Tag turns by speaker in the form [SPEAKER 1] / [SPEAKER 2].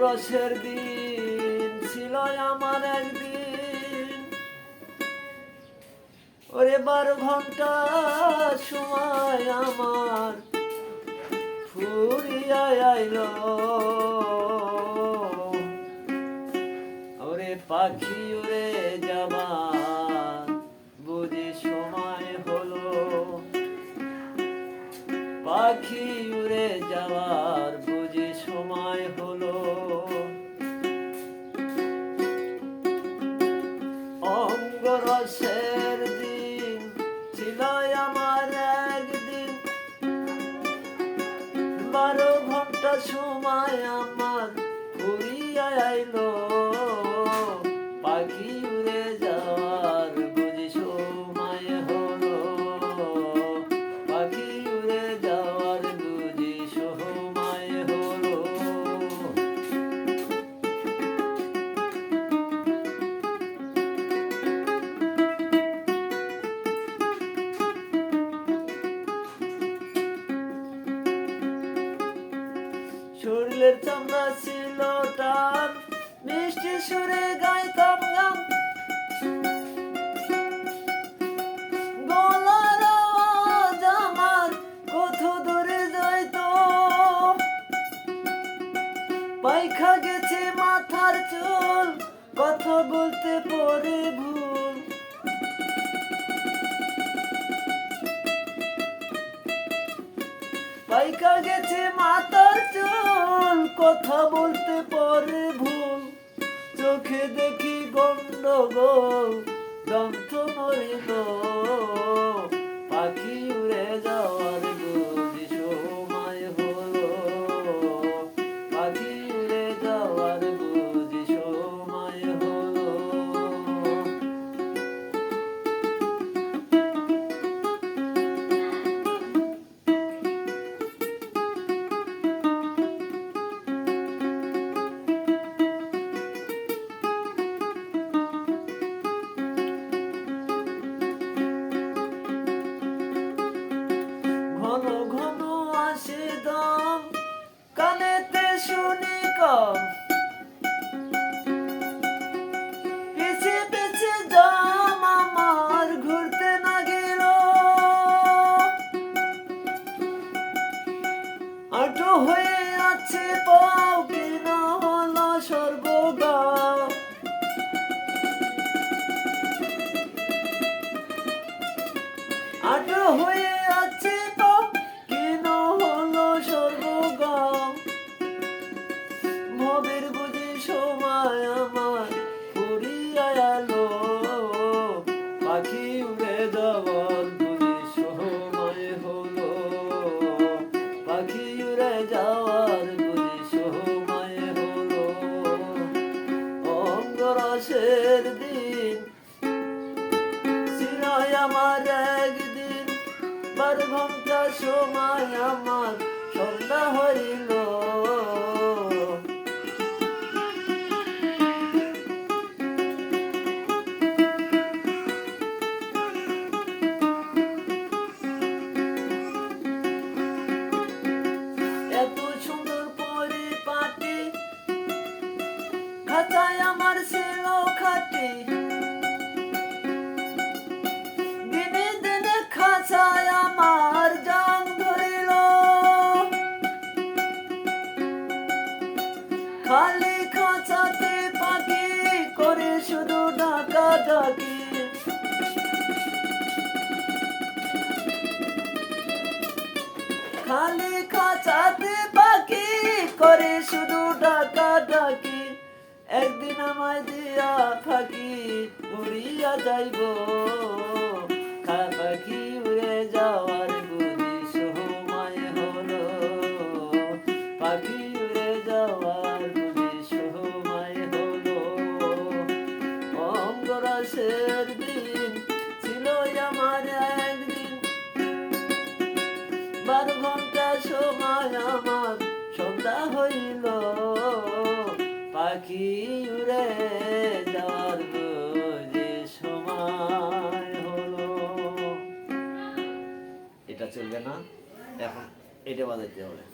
[SPEAKER 1] রসের দিন ছিল আমার একদিন, ওরে 12 ঘন্টা সময় আমার ফুরিয়া আইলো। ওরে পাখি উড়ে যাবার বুঝি সময় হলো, পাখি উড়ে যাওয়ার বুঝি সময় হলো। অঙ্গরসের দিন ছিল আমার একদিন, 12 ঘন্টা সময় আমার ফুরিয়া আইলো। পাখি উড়ে যাওয়ার বুঝি সময় হলো, পাখি উড়ে যাওয়ার বুঝি সময় হলো। শরীরের চামড়া ছিল টান, মিষ্টি সুরে গাইতাম গান, গলার আওয়াজ আমার কত দূরে যাইতো। পাইখা গেছে মাথার চুল, কথা বলতে পরে ভুল। পাইকা গেছে মাথার চুল, কথা বলতে পরে ভুল। চোখে দেখি গন্ডগোল, দন্ত মরিল। পাখি উড়ে যাওয়ার বুঝি সময় হলো, পাখি উড়ে যাওয়ার বুঝি সময় হলো। ঘন ঘন আসে দম, কানেতে শুনি কম। পিছে পিছে জাম আমার ঘুরতে না গেল। আটো হয়ে আছে পাও, কিনা হলো সর্বগাও। আটো হয়ে আছে পাও, কিনা হলো সর্বগাও। ভবের বুঝি সময় আমার ফুরিয়া আলো, পাখি উড়ে যাওয়ার বুঝি সময় হলো, পাখি উড়ে যাওয়ার বুঝি সময় হলো। অঙ্গরসের দিন ছিল আমার একদিন, 12 ঘন্টা সময় আমার সন্ধ্যা হইল। এত সুন্দর পরিপাটি, খাঁচায় আমার ছিল খাটি। দিনে দিনে খাঁচায় আমার জাং ধরিল। খালি খাঁচাতে পাখি করে শুধু ডাকাডাকি। খালি খাঁচাতে পাখি করে শুধু ডাকাডাকি। একদিন আমায় দিয়া ফাঁকি উড়িয়া যাইব, পাখি উড়ে যাওয়ার বুঝি সময় হলো, পাখি উড়ে যাওয়ার বুঝি সময় হলো। অঙ্গরসের দিন ছিল আমার একদিন, 12 ঘন্টা সময় আমার সন্ধ্যা হইল। পাখি উড়ে যাওয়ার বুঝি সময় হলো। এটা চলবে না, এখন এটা বাজাইতে হবে।